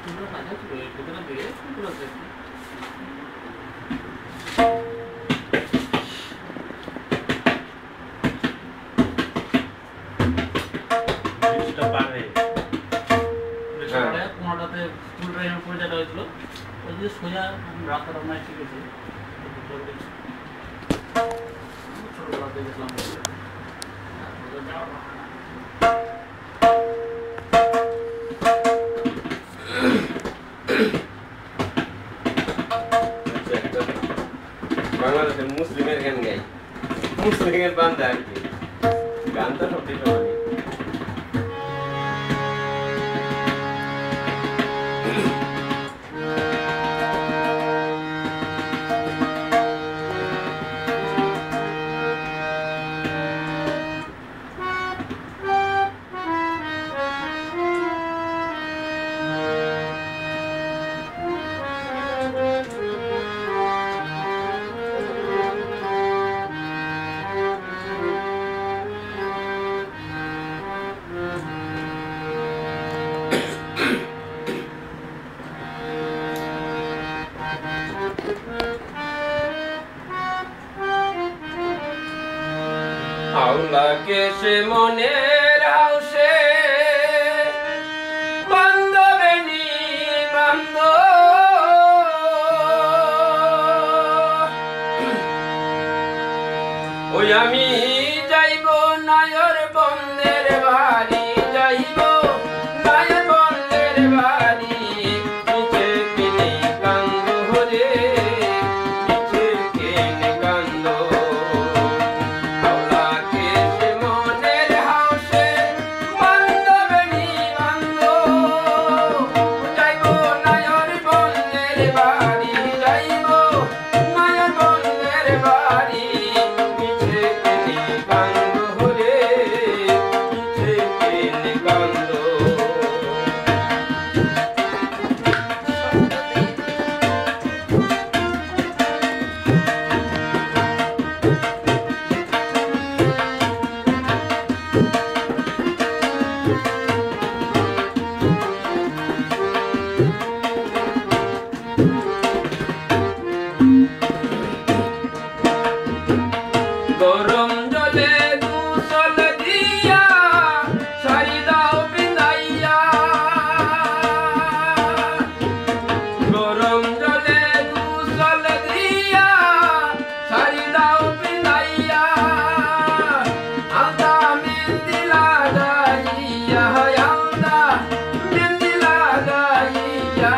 সুন্দর কাজ আছে ভেতরে দিয়ে পুরো দেখি এটা পারে এটা কোনটাতে ফুল রেঞ্জ পড়ে যেটা হইছিল ওই যে সোজা রাস্তার নাই ঠিক আছে ছোটবেলা দেখলাম বাংলাদেশের মুসলিমের গান গাই মুসলিমের বান্দা আর কি গানটা সব দিতে পারি আল্লাহকে সে মনের হাউসে বান্ধবে নিবন্ধ ওই আমি যাইব নায়র বন্ধের বাড়ি যাইব নায়র বন্ধের বাড়ি পিছে কিনে কান্দ হরে পিছে কিনে কান্দ গরম জলে গোসল দিয়া শাড়ি দাও পিন্দাইয়া গরম জলে গোসল দিয়া শাড়ি দাও পিন্দাইয়া আলতা মেহেন্দি লাগাইয়া আলতা মেহেন্দি লাগাইয়া